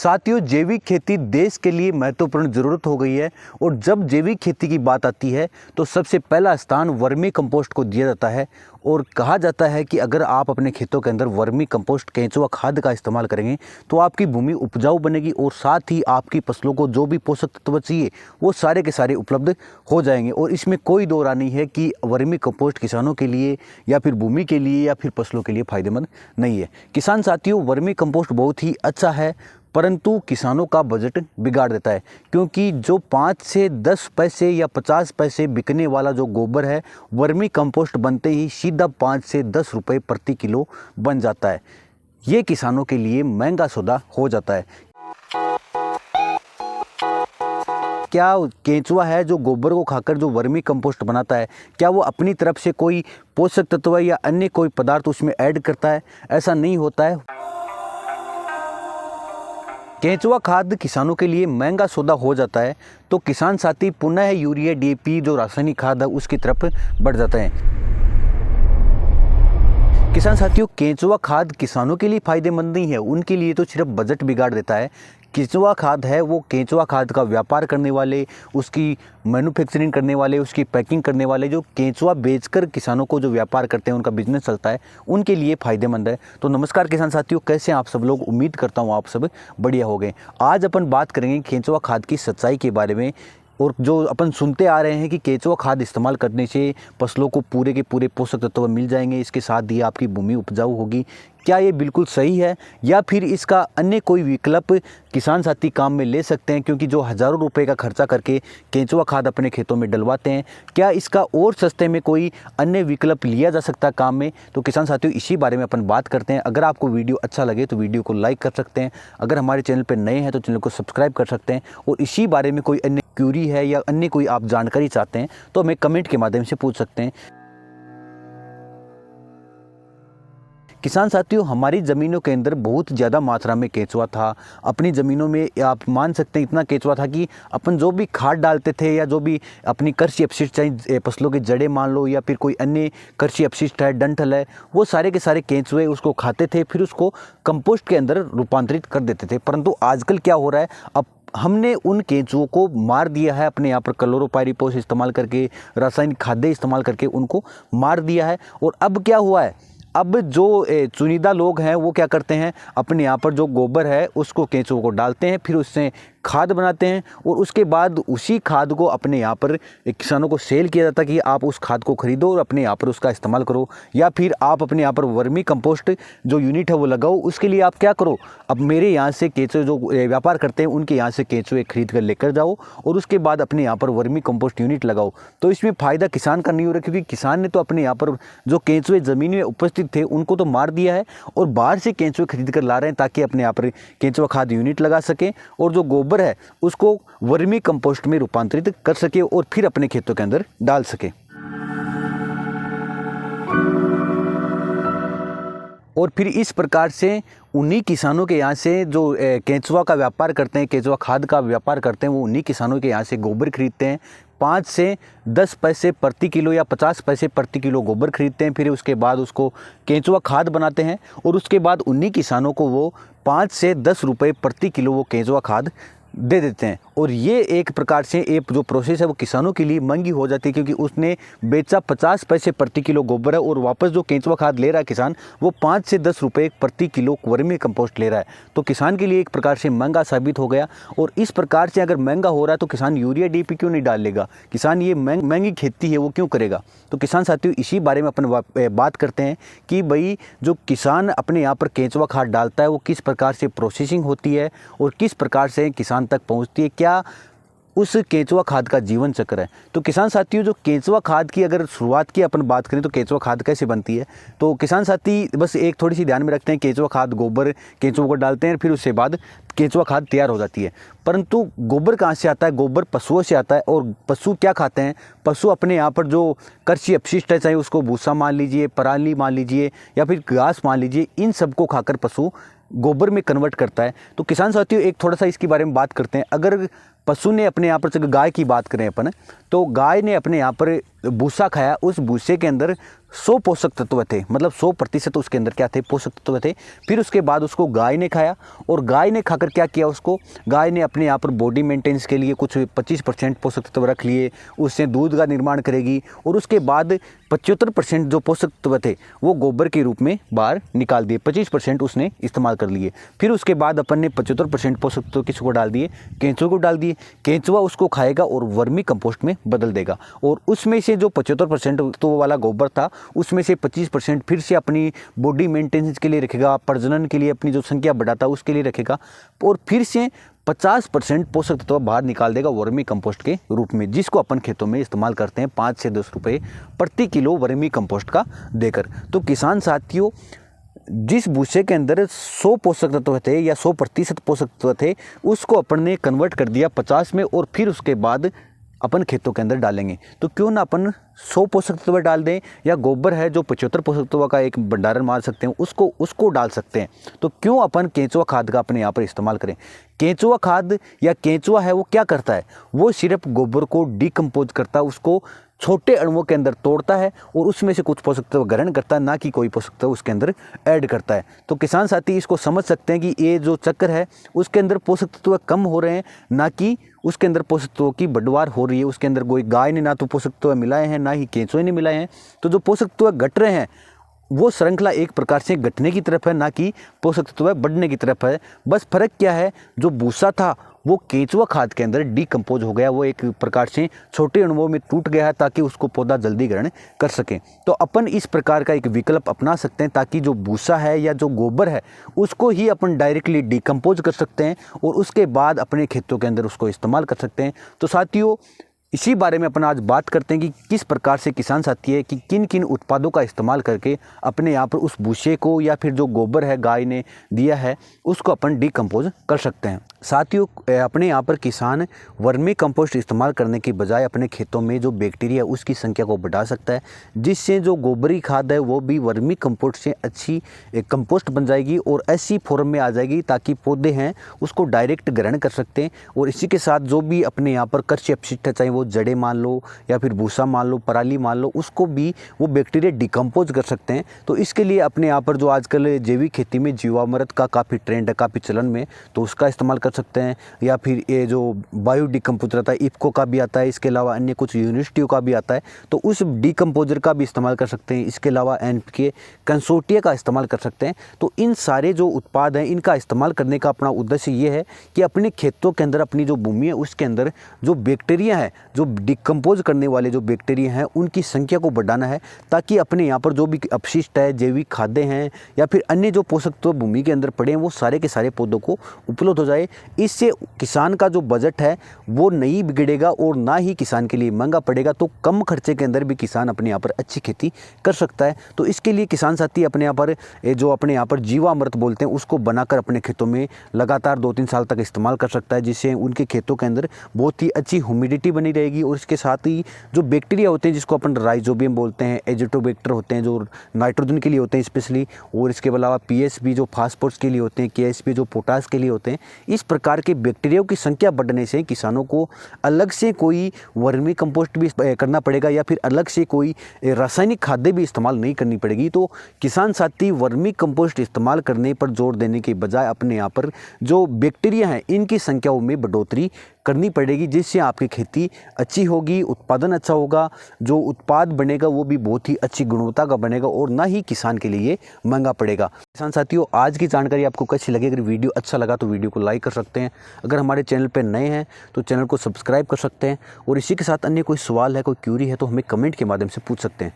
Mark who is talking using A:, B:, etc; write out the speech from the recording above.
A: साथियों, जैविक खेती देश के लिए महत्वपूर्ण ज़रूरत हो गई है और जब जैविक खेती की बात आती है तो सबसे पहला स्थान वर्मी कंपोस्ट को दिया जाता है। और कहा जाता है कि अगर आप अपने खेतों के अंदर वर्मी कंपोस्ट केंचुआ खाद का इस्तेमाल करेंगे तो आपकी भूमि उपजाऊ बनेगी और साथ ही आपकी फसलों को जो भी पोषक तत्व चाहिए वो सारे के सारे उपलब्ध हो जाएंगे। और इसमें कोई दो राय नहीं है कि वर्मी कंपोस्ट किसानों के लिए या फिर भूमि के लिए या फिर फसलों के लिए फायदेमंद नहीं है। किसान साथियों, वर्मी कंपोस्ट बहुत ही अच्छा है, परंतु किसानों का बजट बिगाड़ देता है, क्योंकि जो 5 से 10 पैसे या 50 पैसे बिकने वाला जो गोबर है, वर्मी कंपोस्ट बनते ही सीधा 5 से 10 रुपए प्रति किलो बन जाता है। ये किसानों के लिए महंगा सौदा हो जाता है। क्या केंचुआ है जो गोबर को खाकर जो वर्मी कंपोस्ट बनाता है, क्या वो अपनी तरफ से कोई पोषक तत्व या अन्य कोई पदार्थ उसमें ऐड करता है? ऐसा नहीं होता है। केंचुआ खाद किसानों के लिए महंगा सौदा हो जाता है तो किसान साथी पुनः यूरिया डीएपी जो रासायनिक खाद है उसकी तरफ बढ़ जाते हैं। किसान साथियों, केंचुआ खाद किसानों के लिए फायदेमंद नहीं है, उनके लिए तो सिर्फ बजट बिगाड़ देता है। केंचुआ खाद है वो केंचुआ खाद का व्यापार करने वाले, उसकी मैन्युफैक्चरिंग करने वाले, उसकी पैकिंग करने वाले, जो केंचुआ बेचकर किसानों को जो व्यापार करते हैं, उनका बिजनेस चलता है, उनके लिए फ़ायदेमंद है। तो नमस्कार किसान साथियों, कैसे हैं आप सब लोग? उम्मीद करता हूँ आप सब बढ़िया हो गए। आज अपन बात करेंगे केंचुआ खाद की सच्चाई के बारे में। और जो अपन सुनते आ रहे हैं कि केंचुआ खाद इस्तेमाल करने से फसलों को पूरे के पूरे पोषक तत्व मिल जाएंगे, इसके साथ ही आपकी भूमि उपजाऊ होगी, क्या ये बिल्कुल सही है या फिर इसका अन्य कोई विकल्प किसान साथी काम में ले सकते हैं? क्योंकि जो हज़ारों रुपए का खर्चा करके केंचुआ खाद अपने खेतों में डलवाते हैं, क्या इसका और सस्ते में कोई अन्य विकल्प लिया जा सकता है काम में? तो किसान साथियों, इसी बारे में अपन बात करते हैं। अगर आपको वीडियो अच्छा लगे तो वीडियो को लाइक कर सकते हैं, अगर हमारे चैनल पर नए हैं तो चैनल को सब्सक्राइब कर सकते हैं, और इसी बारे में कोई अन्य क्यूरी है या अन्य कोई आप जानकारी चाहते हैं तो हमें कमेंट के माध्यम से पूछ सकते हैं। किसान साथियों, हमारी ज़मीनों के अंदर बहुत ज़्यादा मात्रा में केंचुआ था। अपनी ज़मीनों में आप मान सकते हैं इतना केंचुआ था कि अपन जो भी खाद डालते थे या जो भी अपनी कृषि अपशिष्ट, चाहे फसलों की जड़ें मान लो या फिर कोई अन्य कृषि अपशिष्ट है, डंठल है, वो सारे के सारे केंचुए उसको खाते थे, फिर उसको कंपोस्ट के अंदर रूपांतरित कर देते थे। परंतु आजकल क्या हो रहा है, अब हमने उन केंचुओं को मार दिया है, अपने यहाँ पर क्लोरोपाइरीफॉस इस्तेमाल करके, रासायनिक खाद्य इस्तेमाल करके उनको मार दिया है। और अब क्या हुआ है, अब जो चुनिंदा लोग हैं वो क्या करते हैं, अपने यहाँ पर जो गोबर है उसको केंचुओं को डालते हैं, फिर उससे खाद बनाते हैं और उसके बाद उसी खाद को अपने यहाँ पर किसानों को सेल किया जाता है कि आप उस खाद को खरीदो और अपने यहाँ पर उसका इस्तेमाल करो, या फिर आप अपने यहाँ पर वर्मी कंपोस्ट जो यूनिट है वो लगाओ। उसके लिए आप क्या करो, अब मेरे यहाँ से केंचुए जो व्यापार करते हैं उनके यहाँ से केंचुए खरीद कर लेकर जाओ और उसके बाद अपने यहाँ पर वर्मी कंपोस्ट यूनिट लगाओ। तो इसमें फ़ायदा किसान का नहीं हो रहा, क्योंकि किसान ने तो अपने यहाँ पर जो केंचुए ज़मीन में उपस्थित थे उनको तो मार दिया है और बाहर से केंचुए खरीद कर ला रहे हैं ताकि अपने यहाँ पर केंचुआ खाद यूनिट लगा सकें और जो गोबर है उसको वर्मी कंपोस्ट में रूपांतरित कर सके और फिर अपने खेतों के अंदर डाल सके। और फिर इस प्रकार से उन्हीं किसानों के यहाँ से जो केंचुआ का व्यापार करते हैं, केंचुआ खाद का व्यापार करते हैं, वो उन्हीं किसानों के यहाँ से गोबर खरीदते हैं। 5 से 10 पैसे प्रति किलो या 50 पैसे प्रति किलो गोबर खरीदते हैं, फिर उसके बाद उसको केंचुआ खाद बनाते हैं और उसके बाद उन्हीं किसानों को वो 5 से 10 रुपये प्रति किलो वो केंचुआ खाद दे देते हैं। और ये एक प्रकार से एक जो प्रोसेस है वो किसानों के लिए महंगी हो जाती है, क्योंकि उसने बेचा 50 पैसे प्रति किलो गोबर है और वापस जो केंचुआ खाद ले रहा है किसान, वो 5 से 10 रुपये प्रति किलो वर्मी कंपोस्ट ले रहा है। तो किसान के लिए एक प्रकार से महंगा साबित हो गया। और इस प्रकार से अगर महंगा हो रहा है तो किसान यूरिया डीएपी क्यों नहीं डाल लेगा? किसान ये महंगी खेती है वो क्यों करेगा? तो किसान साथियों, इसी बारे में अपन बात करते हैं कि भाई जो किसान अपने यहाँ पर केंचुआ खाद डालता है वो किस प्रकार से प्रोसेसिंग होती है और किस प्रकार से किसान तक पहुँचती है, क्या उस केंचुआ खाद का जीवन चक्र है। तो किसान साथियों, जो केंचुआ खाद की अगर शुरुआत की अपन बात करें तो केंचुआ खाद कैसे बनती है, तो किसान साथी बस एक थोड़ी सी ध्यान में रखते हैं, केंचुआ खाद गोबर केंचुओं को डालते हैं, फिर उसके बाद केंचुआ खाद तैयार हो जाती है। परंतु गोबर कहाँ से आता है? गोबर पशुओं से आता है। और पशु क्या खाते हैं? पशु अपने यहाँ पर जो कृषि अपशिष्ट है, चाहे उसको भूसा मान लीजिए, पराली मान लीजिए या फिर घास मान लीजिए, इन सबको खाकर पशु गोबर में कन्वर्ट करता है। तो किसान साथियों, एक थोड़ा सा इसके बारे में बात करते हैं। अगर पशु ने अपने यहाँ पर, गाय की बात करें अपन, तो गाय ने अपने यहाँ पर भूसा खाया, उस भूसे के अंदर 100 पोषक तत्व थे, मतलब 100% उसके अंदर क्या थे, पोषक तत्व थे। फिर उसके बाद उसको गाय ने खाया, और गाय ने खाकर क्या किया, उसको गाय ने अपने यहाँ पर बॉडी मेंटेनेंस के लिए कुछ 25% पोषक तत्व रख लिए, उससे दूध का निर्माण करेगी, और उसके बाद 75% जो पोषक तत्व थे वो गोबर के रूप में बाहर निकाल दिए, 25% उसने इस्तेमाल कर लिए। फिर उसके बाद अपन ने 75% पोषक तत्व किसको डाल दिए, केंचुए को डाल दिए। केंचुआ उसको खाएगा और वर्मी कंपोस्ट में बदल देगा, और उसमें से जो 75% तो वाला गोबर था उसमें से 25% फिर से अपनी बॉडी मेंटेनेंस के लिए रखेगा, प्रजनन के लिए अपनी जो संख्या बढ़ाता है उसके लिए रखेगा, और फिर से 50% पोषक तत्व बाहर निकाल देगा वर्मी कंपोस्ट के रूप में, जिसको अपन खेतों में इस्तेमाल करते हैं 5 से 10 रुपये प्रति किलो वर्मी कंपोस्ट का देकर। तो किसान साथियों, जिस भूसे के अंदर 100 पोषक तत्व थे या 100% पोषक तत्व थे, उसको अपन ने कन्वर्ट कर दिया 50 में, और फिर उसके बाद अपन खेतों के अंदर डालेंगे। तो क्यों ना अपन 100 पोषक तत्व डाल दें, या गोबर है जो 75 पोषक तत्व का एक भंडारण मार सकते हैं, उसको डाल सकते हैं। तो क्यों अपन केंचुआ खाद का अपने यहाँ पर इस्तेमाल करें। केंचुआ खाद या केंचुआ है वो क्या करता है, वो सिर्फ गोबर को डिकम्पोज करता है, उसको छोटे अणुओं के अंदर तोड़ता है और उसमें से कुछ पोषक तत्व ग्रहण करता है, ना कि कोई पोषक तत्व उसके अंदर ऐड करता है। तो किसान साथी इसको समझ सकते हैं कि ये जो चक्कर है उसके अंदर पोषक तत्व कम हो रहे हैं, ना कि उसके अंदर पोषक तत्वों की बढ़वार हो रही है। उसके अंदर कोई गाय ने ना तो पोषक तत्व मिलाए हैं, ना ही केंचुए ने मिलाए हैं। तो जो पोषक तत्व घट रहे हैं वो श्रृंखला एक प्रकार से घटने की तरफ है, ना कि पोषक तत्व बढ़ने की तरफ है। बस फर्क क्या है, जो भूसा था वो केंचुआ खाद के अंदर डिकम्पोज हो गया, वो एक प्रकार से छोटे अणुओं में टूट गया है ताकि उसको पौधा जल्दी ग्रहण कर सके। तो अपन इस प्रकार का एक विकल्प अपना सकते हैं, ताकि जो भूसा है या जो गोबर है उसको ही अपन डायरेक्टली डिकम्पोज कर सकते हैं और उसके बाद अपने खेतों के अंदर उसको इस्तेमाल कर सकते हैं। तो साथियों, इसी बारे में अपन आज बात करते हैं कि किस प्रकार से किसान साथी है कि किन किन उत्पादों का इस्तेमाल करके अपने यहाँ पर उस भूसे को या फिर जो गोबर है गाय ने दिया है उसको अपन डिकम्पोज कर सकते हैं। साथियों, अपने यहाँ पर किसान वर्मी कंपोस्ट इस्तेमाल करने की बजाय अपने खेतों में जो बैक्टीरिया उसकी संख्या को बढ़ा सकता है, जिससे जो गोबरी खाद है वो भी वर्मी कंपोस्ट से अच्छी कंपोस्ट बन जाएगी और ऐसी फॉर्म में आ जाएगी ताकि पौधे हैं उसको डायरेक्ट ग्रहण कर सकते हैं। और इसी के साथ जो भी अपने यहाँ पर कृषि अपशिष्ट है, चाहे वो जड़ें मान लो या फिर भूसा मान लो, पराली मान लो, उसको भी वो बैक्टीरिया डिकम्पोज कर सकते हैं। तो इसके लिए अपने यहाँ पर जो आजकल जैविक खेती में जीवामृत का काफ़ी ट्रेंड है, काफ़ी चलन में, तो उसका इस्तेमाल कर सकते हैं। या फिर ये जो बायो डिकम्पोजर आता है, इफ्को का भी आता है, इसके अलावा अन्य कुछ यूनिवर्सिटियों का भी आता है, तो उस डिकम्पोजर का भी इस्तेमाल कर सकते हैं। इसके अलावा एनपीके कंसोर्टिया का इस्तेमाल कर सकते हैं। तो इन सारे जो उत्पाद हैं इनका इस्तेमाल करने का अपना उद्देश्य ये है कि अपने खेतों के अंदर, अपनी जो भूमि है उसके अंदर जो बैक्टीरिया है, जो डिकम्पोज करने वाले जो बैक्टीरिया हैं उनकी संख्या को बढ़ाना है, ताकि अपने यहाँ पर जो भी अपशिष्ट है, जैविक खाद्य हैं या फिर अन्य जो पोषक तत्व भूमि के अंदर पड़े हैं वो सारे के सारे पौधों को उपलब्ध हो जाए। इससे किसान का जो बजट है वो नहीं बिगड़ेगा और ना ही किसान के लिए महंगा पड़ेगा। तो कम खर्चे के अंदर भी किसान अपने यहाँ पर अच्छी खेती कर सकता है। तो इसके लिए किसान साथी अपने यहाँ पर जो अपने यहाँ पर जीवामृत बोलते हैं उसको बनाकर अपने खेतों में लगातार 2-3 साल तक इस्तेमाल कर सकता है, जिससे उनके खेतों के अंदर बहुत ही अच्छी ह्यूमिडिटी बनी रहेगी। और इसके साथ ही जो बैक्टीरिया होते हैं जिसको अपन राइजोबियम बोलते हैं, एजिटोबैक्टर होते हैं जो नाइट्रोजन के लिए होते हैं स्पेशली, और इसके अलावा पीएसबी जो फास्फोरस के लिए होते हैं, केएसपी जो पोटास के लिए होते हैं, इस प्रकार के बैक्टीरिया की संख्या बढ़ने से किसानों को अलग से कोई वर्मी कंपोस्ट भी करना पड़ेगा या फिर अलग से कोई रासायनिक खाद्य भी इस्तेमाल नहीं करनी पड़ेगी। तो किसान साथी वर्मी कंपोस्ट इस्तेमाल करने पर जोर देने के बजाय अपने यहाँ पर जो बैक्टीरिया हैं इनकी संख्याओं में बढ़ोतरी करनी पड़ेगी, जिससे आपकी खेती अच्छी होगी, उत्पादन अच्छा होगा, जो उत्पाद बनेगा वो भी बहुत ही अच्छी गुणवत्ता का बनेगा और ना ही किसान के लिए महंगा पड़ेगा। किसान साथियों, आज की जानकारी आपको कैसी लगी? अगर वीडियो अच्छा लगा तो वीडियो को लाइक कर सकते हैं। अगर हमारे चैनल पर नए हैं तो चैनल को सब्सक्राइब कर सकते हैं। और इसी के साथ अन्य कोई सवाल है, कोई क्यूरी है तो हमें कमेंट के माध्यम से पूछ सकते हैं।